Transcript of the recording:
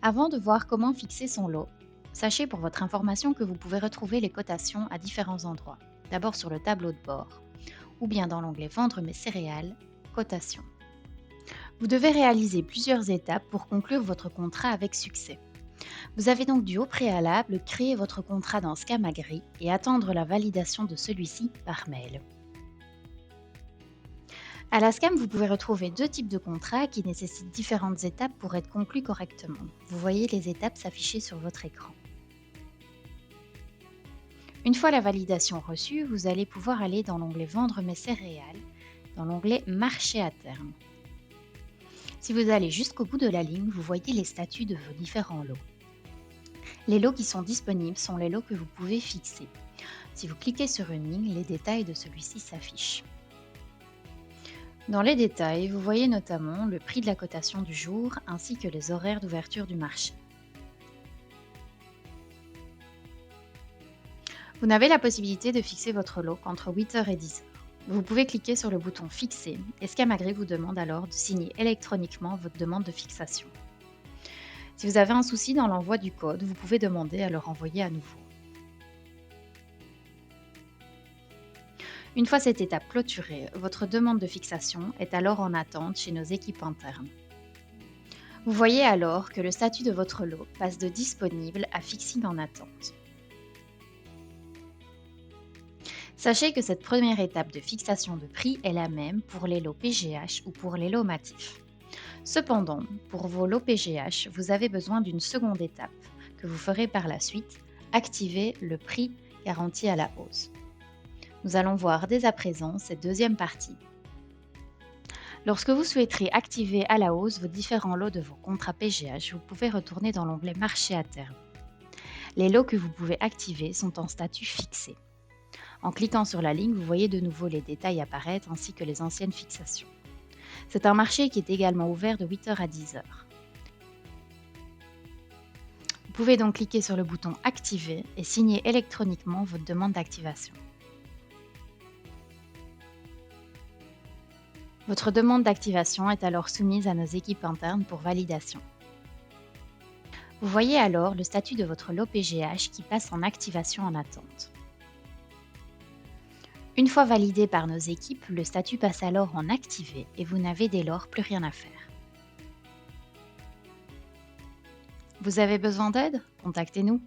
Avant de voir comment fixer son lot, sachez pour votre information que vous pouvez retrouver les cotations à différents endroits. D'abord sur le tableau de bord, ou bien dans l'onglet Vendre mes céréales, cotations. Vous devez réaliser plusieurs étapes pour conclure votre contrat avec succès. Vous avez donc dû au préalable créer votre contrat dans Scamagri et attendre la validation de celui-ci par mail. À la SCAM, vous pouvez retrouver deux types de contrats qui nécessitent différentes étapes pour être conclus correctement. Vous voyez les étapes s'afficher sur votre écran. Une fois la validation reçue, vous allez pouvoir aller dans l'onglet Vendre mes céréales, dans l'onglet Marché à terme. Si vous allez jusqu'au bout de la ligne, vous voyez les statuts de vos différents lots. Les lots qui sont disponibles sont les lots que vous pouvez fixer. Si vous cliquez sur une ligne, les détails de celui-ci s'affichent. Dans les détails, vous voyez notamment le prix de la cotation du jour ainsi que les horaires d'ouverture du marché. Vous n'avez la possibilité de fixer votre lot qu'entre 8h et 10h. Vous pouvez cliquer sur le bouton Fixer et Scamagri vous demande alors de signer électroniquement votre demande de fixation. Si vous avez un souci dans l'envoi du code, vous pouvez demander à le renvoyer à nouveau. Une fois cette étape clôturée, votre demande de fixation est alors en attente chez nos équipes internes. Vous voyez alors que le statut de votre lot passe de disponible à fixing en attente. Sachez que cette première étape de fixation de prix est la même pour les lots PGH ou pour les lots Matif. Cependant, pour vos lots PGH, vous avez besoin d'une seconde étape que vous ferez par la suite, activer le prix garanti à la hausse. Nous allons voir dès à présent cette deuxième partie. Lorsque vous souhaiterez activer à la hausse vos différents lots de vos contrats PGH, vous pouvez retourner dans l'onglet Marché à terme. Les lots que vous pouvez activer sont en statut fixé. En cliquant sur la ligne, vous voyez de nouveau les détails apparaître ainsi que les anciennes fixations. C'est un marché qui est également ouvert de 8h à 10h. Vous pouvez donc cliquer sur le bouton Activer et signer électroniquement votre demande d'activation. Votre demande d'activation est alors soumise à nos équipes internes pour validation. Vous voyez alors le statut de votre lot PGH qui passe en activation en attente. Une fois validé par nos équipes, le statut passe alors en activé et vous n'avez dès lors plus rien à faire. Vous avez besoin d'aide? Contactez-nous.